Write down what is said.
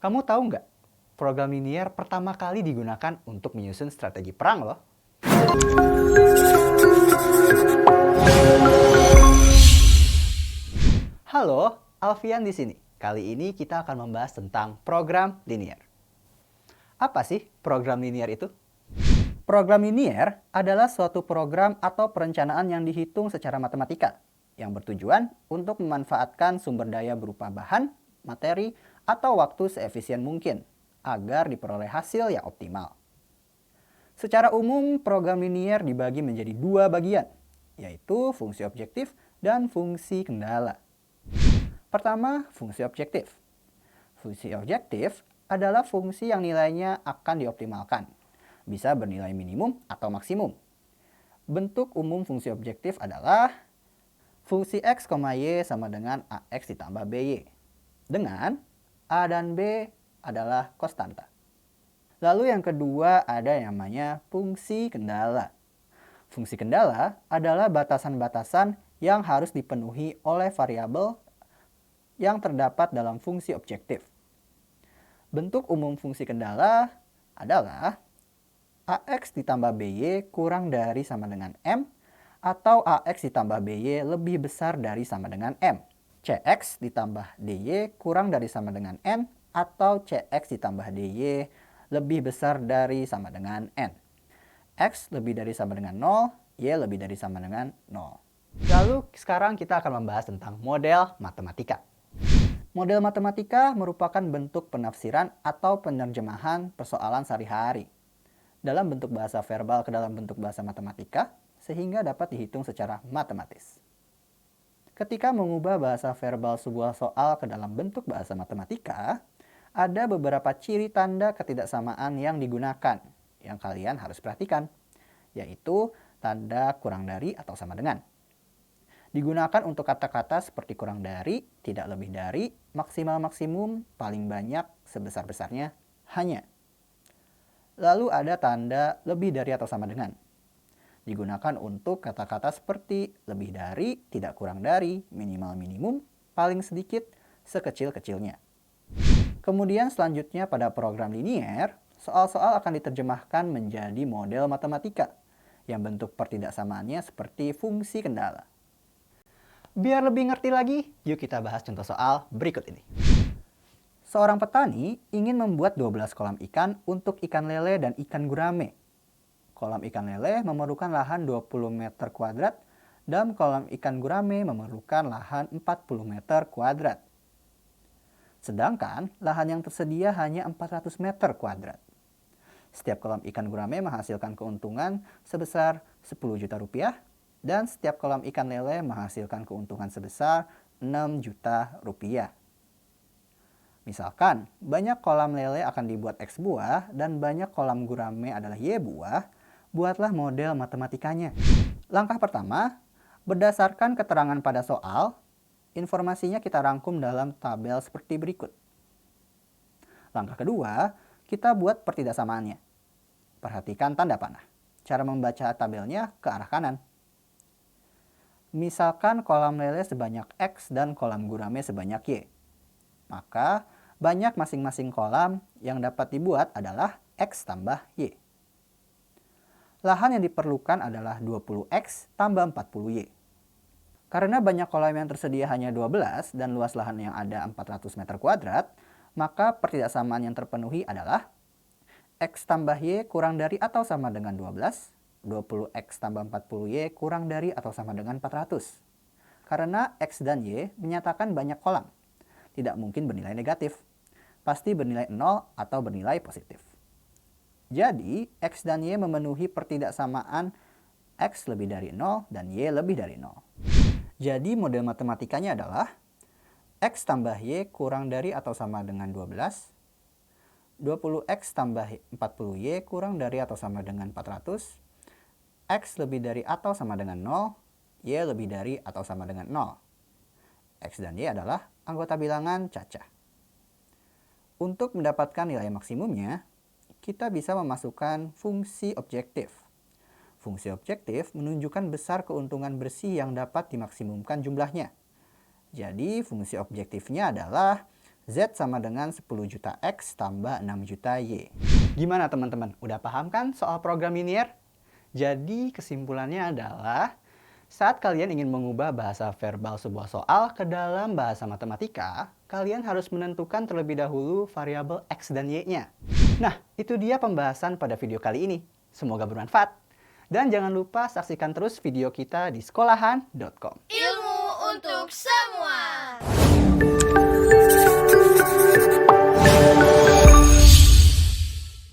Kamu tahu nggak, program linier pertama kali digunakan untuk menyusun strategi perang loh. Halo, Alfian di sini. Kali ini kita akan membahas tentang program linier. Apa sih program linier itu? Program linier adalah suatu program atau perencanaan yang dihitung secara matematika, yang bertujuan untuk memanfaatkan sumber daya berupa bahan, materi, atau waktu seefisien mungkin, agar diperoleh hasil yang optimal. Secara umum, program linier dibagi menjadi dua bagian, yaitu fungsi objektif dan fungsi kendala. Pertama, fungsi objektif. Fungsi objektif adalah fungsi yang nilainya akan dioptimalkan, bisa bernilai minimum atau maksimum. Bentuk umum fungsi objektif adalah fungsi x, y sama dengan ax ditambah by, dengan a dan b adalah konstanta. Lalu yang kedua ada yang namanya fungsi kendala. Fungsi kendala adalah batasan-batasan yang harus dipenuhi oleh variabel yang terdapat dalam fungsi objektif. Bentuk umum fungsi kendala adalah ax ditambah by kurang dari sama dengan m, atau ax ditambah by lebih besar dari sama dengan m. Cx ditambah dy kurang dari sama dengan n, atau cx ditambah dy lebih besar dari sama dengan n. X lebih dari sama dengan 0, y lebih dari sama dengan 0. Lalu sekarang kita akan membahas tentang model matematika. Model matematika merupakan bentuk penafsiran atau penerjemahan persoalan sehari-hari dalam bentuk bahasa verbal ke dalam bentuk bahasa matematika, sehingga dapat dihitung secara matematis. Ketika mengubah bahasa verbal sebuah soal ke dalam bentuk bahasa matematika, ada beberapa ciri tanda ketidaksamaan yang digunakan, yang kalian harus perhatikan, yaitu tanda kurang dari atau sama dengan. Digunakan untuk kata-kata seperti kurang dari, tidak lebih dari, maksimal maksimum, paling banyak, sebesar-besarnya, hanya. Lalu ada tanda lebih dari atau sama dengan. Digunakan untuk kata-kata seperti lebih dari, tidak kurang dari, minimal minimum, paling sedikit, sekecil-kecilnya. Kemudian selanjutnya pada program linier, soal-soal akan diterjemahkan menjadi model matematika yang bentuk pertidaksamaannya seperti fungsi kendala. Biar lebih ngerti lagi, yuk kita bahas contoh soal berikut ini. Seorang petani ingin membuat 12 kolam ikan untuk ikan lele dan ikan gurame. Kolam ikan lele memerlukan lahan 20 meter kuadrat dan kolam ikan gurame memerlukan lahan 40 meter kuadrat. Sedangkan lahan yang tersedia hanya 400 meter kuadrat. Setiap kolam ikan gurame menghasilkan keuntungan sebesar 10 juta rupiah dan setiap kolam ikan lele menghasilkan keuntungan sebesar 6 juta rupiah. Misalkan, banyak kolam lele akan dibuat X buah dan banyak kolam gurame adalah Y buah, buatlah model matematikanya. Langkah pertama, berdasarkan keterangan pada soal, informasinya kita rangkum dalam tabel seperti berikut. Langkah kedua, kita buat pertidaksamaannya. Perhatikan tanda panah. Cara membaca tabelnya ke arah kanan. Misalkan kolam lele sebanyak X dan kolam gurame sebanyak Y. Maka banyak masing-masing kolam yang dapat dibuat adalah X tambah Y. Lahan yang diperlukan adalah 20X tambah 40Y. Karena banyak kolam yang tersedia hanya 12 dan luas lahan yang ada 400 meter kuadrat, maka pertidaksamaan yang terpenuhi adalah X tambah Y kurang dari atau sama dengan 12, 20X tambah 40Y kurang dari atau sama dengan 400. Karena X dan Y menyatakan banyak kolam, tidak mungkin bernilai negatif. Pasti bernilai 0 atau bernilai positif. Jadi, X dan Y memenuhi pertidaksamaan X lebih dari 0 dan Y lebih dari 0. Jadi, model matematikanya adalah X tambah Y kurang dari atau sama dengan 12, 20X tambah 40Y kurang dari atau sama dengan 400, X lebih dari atau sama dengan 0, Y lebih dari atau sama dengan 0. X dan Y adalah anggota bilangan cacah. Untuk mendapatkan nilai maksimumnya, kita bisa memasukkan fungsi objektif. Fungsi objektif menunjukkan besar keuntungan bersih yang dapat dimaksimumkan jumlahnya. Jadi fungsi objektifnya adalah Z sama dengan 10 juta X tambah 6 juta Y. Gimana teman-teman? Udah paham kan soal program linear? Jadi kesimpulannya adalah saat kalian ingin mengubah bahasa verbal sebuah soal ke dalam bahasa matematika, kalian harus menentukan terlebih dahulu variabel X dan Y-nya. Nah, itu dia pembahasan pada video kali ini. Semoga bermanfaat. Dan jangan lupa saksikan terus video kita di sekolahan.com. Ilmu untuk semua.